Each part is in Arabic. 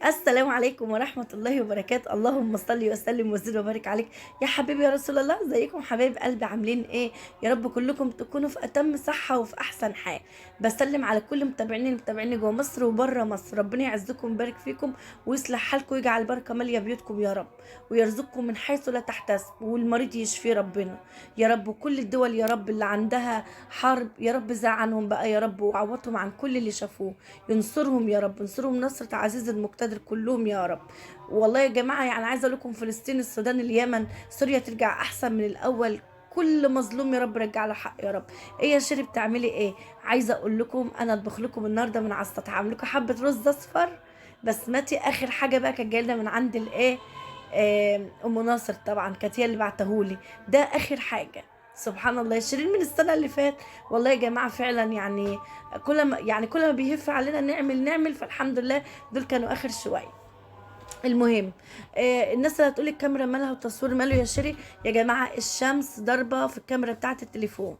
السلام عليكم ورحمة الله وبركاته. اللهم صل وسلم وزد وبارك عليك يا حبيبي يا رسول الله. ازيكم حبايب قلبي، عاملين ايه؟ يا رب كلكم تكونوا في اتم صحة وفي احسن حال. بسلم على كل متابعيني جوه مصر وبره مصر، ربنا يعزكم ويبارك فيكم ويصلح حالكم ويجعل البركة مالية بيوتكم يا رب، ويرزقكم من حيث لا تحتسب، والمريض يشفيه ربنا يا رب. وكل الدول يا رب اللي عندها حرب يا رب زع عنهم بقى يا رب، وعوضهم عن كل اللي شافوه. ينصرهم يا رب، ينصرهم نصرة عزيز المقتدر كلهم يا رب. والله يا جماعة يعني عايزة اقول لكم، فلسطين، السودان، اليمن، سوريا ترجع احسن من الاول. كل مظلوم يا رب رجع له حق يا رب. ايه يا شيري بتعملي ايه؟ عايزه اقول لكم انا اطبخ لكم النهارده من على السطح، هعمل لكم حبه رز اصفر بسمتي. اخر حاجه بقى كانت جايه لنا من عند الايه، ام ناصر طبعا كانت هي اللي بعتهولي. ده اخر حاجه. سبحان الله، شيرين من السنه اللي فات. والله يا جماعه فعلا يعني كل ما بيهف علينا نعمل فالحمد لله. دول كانوا اخر شويه. المهم، الناس اللي هتقول الكاميرا مالها والتصوير ماله يا شيري، يا جماعه الشمس ضاربه في الكاميرا بتاعه التليفون.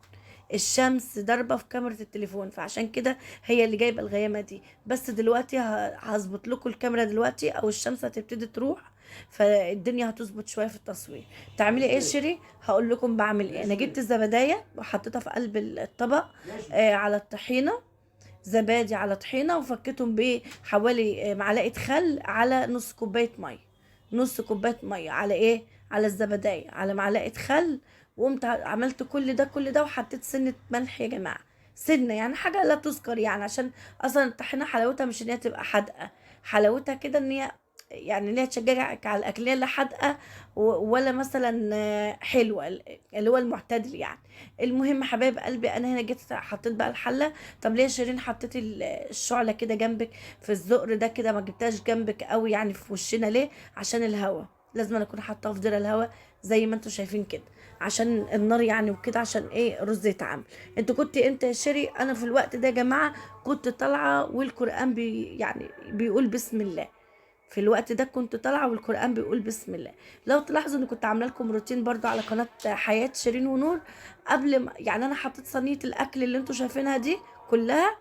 الشمس ضاربه في كاميرا التليفون، فعشان كده هي اللي جايبه الغيامه دي. بس دلوقتي هظبط لكم الكاميرا دلوقتي، او الشمس هتبتدي تروح، فالدنيا هتظبط شويه في التصوير. تعملي ايه يا شيري؟ هقول لكم بعمل ايه. انا جبت الزبدايه وحطيتها في قلب الطبق، على الطحينه. زبادي على طحينه، وفكيتهم بحوالي معلقه خل على نص كوبايه ميه. نص كوبايه ميه على ايه؟ على الزبدايه، على معلقه خل. وقمت عملت كل ده وحطيت سنه ملح يا جماعه. سنه يعني حاجه لا تذكر، يعني عشان اصلا الطحينه حلاوتها مش ان هي تبقى حادقه. حلاوتها كده ان هي يعني ان هي تشجعك على الاكل، لا حادقه ولا مثلا حلوه، اللي هو المعتدل يعني. المهم حبايب قلبي، انا هنا جيت حطيت بقى الحله. طب ليه يا شيرين حطيتي الشعلة كده جنبك في الزقر ده كده، ما جبتهاش جنبك قوي يعني في وشنا ليه؟ عشان الهوا. لازم أنا اكون حاطاها في دير الهوا زي ما انتوا شايفين كده، عشان النار يعني وكده، عشان ايه؟ الرز يتعمل. انت كنت امتى يا شيري؟ انا في الوقت ده يا جماعه كنت طالعه والقران يعني بيقول بسم الله. في الوقت ده كنت طالعه والقران بيقول بسم الله. لو تلاحظوا اني كنت عامله لكم روتين برضو على قناه حياه شيرين ونور. قبل ما يعني انا حطيت صينيه الاكل اللي انتوا شايفينها دي كلها،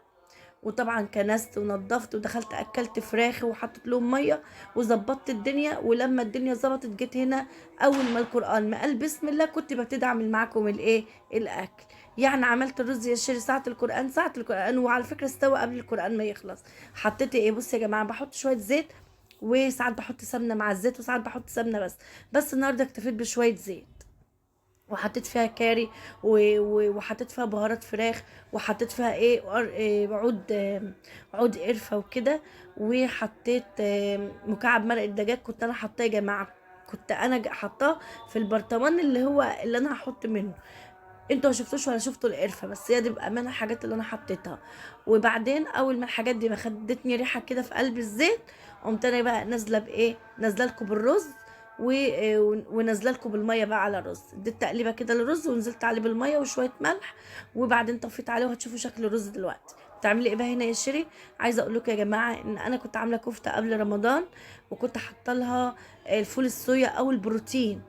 وطبعا كنست ونضفت ودخلت اكلت فراخ وحطيت لهم ميه وظبطت الدنيا. ولما الدنيا ظبطت جيت هنا، اول ما القران ما قال بسم الله كنت ببتدي اعمل معاكم الايه، الاكل. يعني عملت الرز يا شيري ساعه القران، وعلى فكره استوى قبل القران ما يخلص. حطيت ايه؟ بص يا جماعه، بحط شويه زيت، وساعات بحط سمنه مع الزيت، وساعات بحط سمنه بس النهارده اكتفيت بشويه زيت. وحطيت فيها كاري وحطيت فيها بهارات فراخ، وحطيت فيها ايه، عود قرفه وكده. وحطيت مكعب مرق الدجاج كنت انا حاطاه يا جماعه. كنت انا حاطاه في البرطمان اللي انا هحط منه. انتوا ما شفتوش ولا شفتوا القرفه، بس هي دي بامانه الحاجات اللي انا حطيتها. وبعدين اول ما الحاجات دي ما خدتني ريحه كده في قلب الزيت، قمت انا بقى نازله بايه، نازله لكم بالرز ونازله لكم بالميه بقى على الرز. اديت تقليبه كده للرز ونزلت عليه بالميه وشويه ملح. وبعدين طفيت عليه، وهتشوفوا شكل الرز دلوقتي. بتعملي ايه بقى هنا يا شيري؟ عايزه اقول لكم يا جماعه ان انا كنت عامله كفته قبل رمضان، وكنت حاطه لها الفول الصويا او البروتين،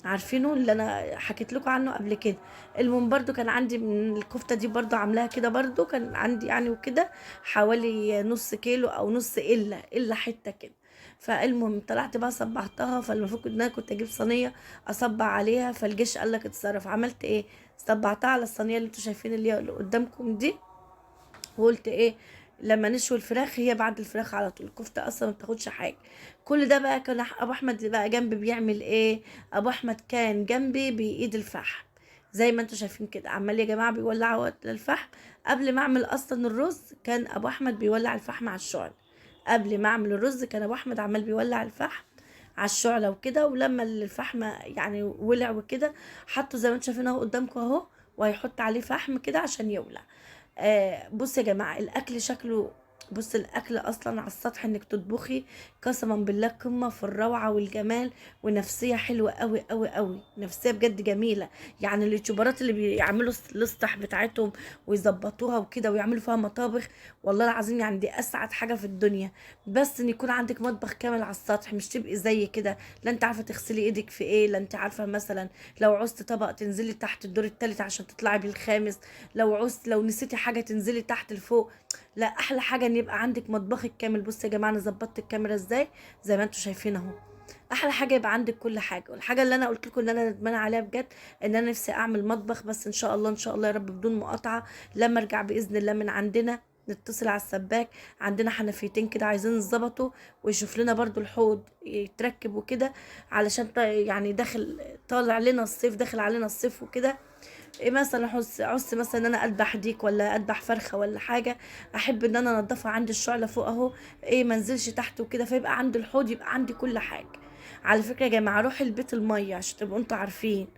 عارفينه اللي انا حكيت لكم عنه قبل كده. المهم برضو كان عندي من الكفته دي برضو عاملاها كده، برضو كان عندي يعني وكده حوالي نص كيلو او نص الا حته كده. فالمهم طلعت بقى صبعتها، فالمفروض ان انا كنت اجيب صينيه اصبع عليها، فالجيش قال لك اتصرف. عملت ايه؟ صبعتها على الصينيه اللي انتوا شايفين اللي هي اللي قدامكم دي. وقلت ايه؟ لما نشوي الفراخ، هي بعد الفراخ على طول، الكفته اصلا ما بتاخدش حاجه. كل ده بقى كان ابو احمد بقى جنبي بيعمل ايه؟ ابو احمد كان جنبي بايد الفحم، زي ما انتوا شايفين كده عمال يا جماعه بيولع الفحم. قبل ما اعمل اصلا الرز كان ابو احمد بيولع الفحم على الشعل. قبل ما اعمل الرز كان ابو احمد عمال بيولع الفحم على الشعله وكده. ولما الفحم يعني ولع وكده، حطه زي ما انتوا شايفين اهو قدامكم اهو، وهيحط عليه فحم كده عشان يولع. بص يا جماعة الأكل شكله، بص الأكل أصلا على السطح إنك تطبخي، قسما بالله قمة في الروعة والجمال. ونفسية حلوة قوي قوي قوي، نفسية بجد جميلة. يعني اليوتيوبرات اللي بيعملوا الاسطح بتاعتهم ويظبطوها وكده ويعملوا فيها مطابخ، والله العظيم يعني دي أسعد حاجة في الدنيا. بس إن يكون عندك مطبخ كامل على السطح، مش تبقي زي كده لا أنت عارفة تغسلي إيدك في إيه، لا أنت عارفة مثلا لو عوزت طبق تنزلي تحت الدور التالت عشان تطلعي بالخامس، لو نسيتي حاجه تنزلي تحت لفوق. لا، احلى حاجه ان يبقى عندك مطبخك كامل. بصوا يا جماعه انا ظبطت الكاميرا ازاي، زي ما انتم شايفين اهو. احلى حاجه يبقى عندك كل حاجه. والحاجه اللي انا قلت لكم ان انا ندمانه عليها بجد، ان انا نفسي اعمل مطبخ. بس ان شاء الله ان شاء الله يا رب بدون مقاطعه لما ارجع باذن الله من عندنا نتصل على السباك. عندنا حنفيتين كده عايزين نظبطه، ويشوف لنا برضو الحوض يتركب وكده، علشان يعني داخل طالع لنا الصيف، داخل علينا الصيف وكده. إيه مثلا عوزت مثلا ان انا اذبح ديك ولا اذبح فرخه ولا حاجه، احب ان انا انضفها عندي الشعله فوق اهو، ايه منزلش تحت وكده، فيبقى عندي الحوض، يبقى عندي كل حاجه. على فكره يا جماعه روح البيت الميه عشان تبقوا انتوا عارفين،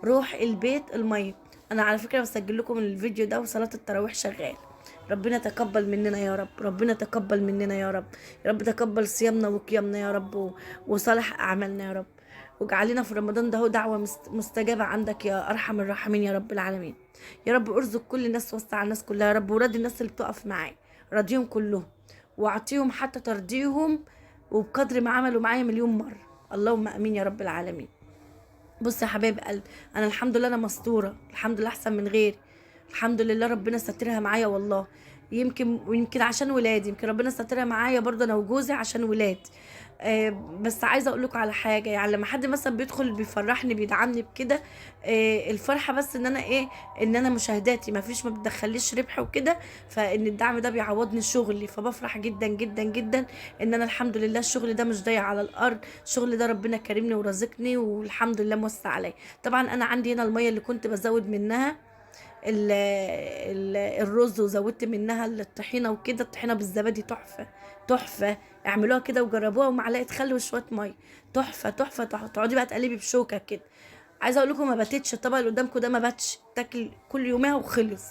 روح البيت الميه. انا على فكره بسجل لكم الفيديو ده وصلاه التراويح شغال. ربنا تقبل مننا يا رب، ربنا تقبل مننا يا رب، يا رب تقبل صيامنا وقيامنا يا رب وصالح اعمالنا يا رب. واجعلنا في رمضان ده هو دعوة مستجابة عندك يا أرحم الراحمين يا رب العالمين. يا رب ارزق كل الناس، وسع الناس كلها يا رب، وراضي الناس اللي بتقف معايا، راضيهم كلهم، واعطيهم حتى ترضيهم، وبقدر ما عملوا معايا مليون مرة. اللهم امين يا رب العالمين. بص يا حبايب قلبي، انا الحمد لله انا مستوره، الحمد لله احسن من غيري، الحمد لله ربنا سترها معايا والله. ويمكن عشان ولادي، يمكن ربنا سترها معايا برضه انا وجوزي عشان ولادي. بس عايزه اقول لكم على حاجه، يعني لما حد مثلا بيدخل بيفرحني بيدعمني بكده، الفرحه بس ان انا ايه، ان انا مشاهداتي ما فيش، ما بتدخليش ربح وكده، فان الدعم ده بيعوضني شغلي، فبفرح جدا جدا جدا ان انا الحمد لله الشغل ده مش ضايع على الارض. الشغل ده ربنا كرمني ورزقني والحمد لله موسع عليا. طبعا انا عندي هنا الميه اللي كنت بزود منها الرز، وزودت منها الطحينه وكده. الطحينه بالزبادي تحفه تحفه، اعملوها كده وجربوها، ومعلقه خل وشويه ميه، تحفه تحفه تحفه. تقعدي بقى تقلبي بشوكه كده. عايزه اقول لكم ما باتتش الطبق اللي قدامكم ده، ما باتش، تاكل كل يومها وخلص.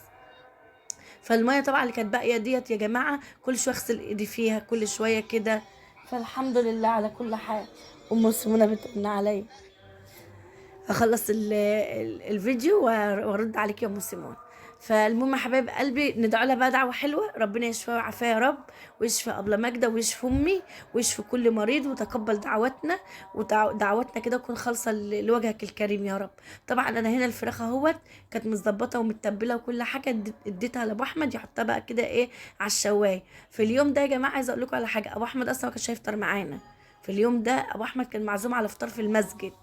فالميه طبعا اللي كانت باقيه ديت يا جماعه كل شويه اغسل ايدي فيها كل شويه كده. فالحمد لله على كل حال. ام سمونه بتقولنا عليا اخلص الفيديو وارد عليك يا ام سيمون. فالمهم يا حبايب قلبي ندعو لها بقى دعوه حلوه، ربنا يشفيها ويعافيها يا رب، ويشفي ابله ماجده، ويشفي امي، ويشفي كل مريض، وتقبل دعواتنا، ودعواتنا كده تكون خالصه لوجهك الكريم يا رب. طبعا انا هنا الفراخ اهوت كانت متظبطه ومتبله وكل حاجه، اديتها لابو احمد يحطها بقى كده ايه على الشوايه. في اليوم ده يا جماعه عايزه اقول لكم على حاجه، ابو احمد اصلا ما كانش هيفطر معانا في اليوم ده. ابو احمد كان معزوم على فطار في المسجد،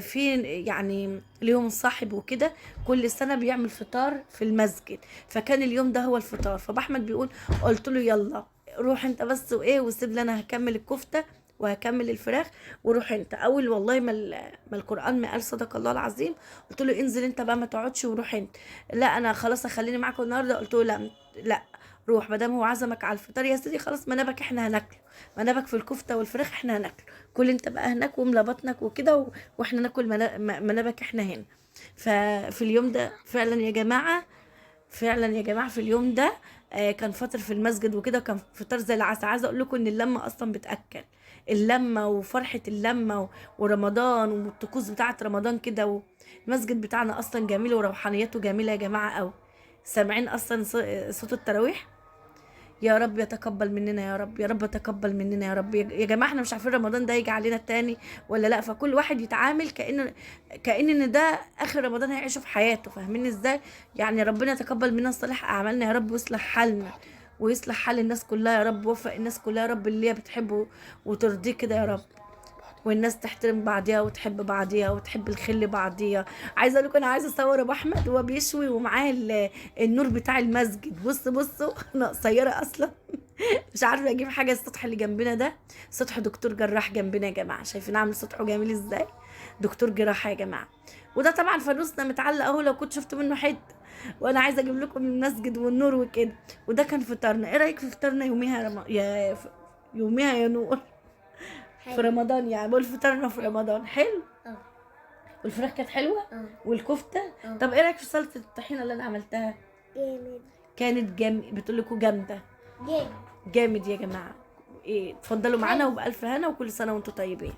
في يعني ليهم صاحب وكده كل سنه بيعمل فطار في المسجد، فكان اليوم ده هو الفطار. فابو احمد بيقول، قلت له يلا روح انت بس وايه، وسيب لي انا هكمل الكفته وهكمل الفراخ، وروح انت. اول والله ما القران ما قال صدق الله العظيم، قلت له انزل انت بقى ما تقعدش وروح انت. لا انا خلاص اخليني معاكم النهارده. قلت له لا لا، روح ما دام هو عزمك على الفطار يا سيدي خلاص، منابك احنا هناكله، منابك في الكفته والفراخ احنا هناكله، كل انت بقى هناك واملى بطنك وكده واحنا ناكل منابك احنا هنا. ففي اليوم ده فعلا يا جماعه، فعلا يا جماعه في اليوم ده كان فطر في المسجد وكده، كان فطار زي العسل. عايزه اقول لكم ان اللمه اصلا بتاكل، اللمه وفرحه اللمه ورمضان والطقوس بتاعه رمضان كده. والمسجد بتاعنا اصلا جميل وروحانيته جميله يا جماعه قوي. سامعين اصلا صوت التراويح؟ يا رب يتقبل مننا يا رب، يا رب تقبل مننا يا رب. يا جماعه احنا مش عارفين رمضان ده يجي علينا تاني ولا لا، فكل واحد يتعامل كأن ده اخر رمضان هيعيشه في حياته، فاهمين ازاي؟ يعني ربنا يتقبل منا صالح اعمالنا يا رب، ويصلح حالنا ويصلح حال الناس كلها يا رب، ووفق الناس كلها يا رب اللي هي بتحبه وترضيه كده يا رب، والناس تحترم بعضيها وتحب بعضيها وتحب الخل بعضيها. عايزه اقول لكم انا عايزه اصور ابو احمد وهو بيشوي ومعاه النور بتاع المسجد. بصوا انا قصيره اصلا مش عارفه اجيب حاجه. السطح اللي جنبنا ده سطح دكتور جراح جنبنا يا جماعه، شايفين عامل سطحه جميل ازاي، دكتور جراحه يا جماعه. وده طبعا فانوسنا متعلق اهو، لو كنت شفت منه حته. وانا عايزه اجيب لكم المسجد والنور وكده. وده كان فطارنا. ايه رايك في فطارنا يوميها يوميها يا نور؟ في رمضان يعني، بقول فطرنا في رمضان حلو. اه. والفراخ كانت حلوه. اه. والكفته. اه. طب ايه رايك في سلطه الطحينه اللي انا عملتها؟ جامد. كانت بتقول لكم جامده. جامد. جامد يا جماعه. ايه اتفضلوا معانا وبالف هنا، وكل سنه وانتم طيبين.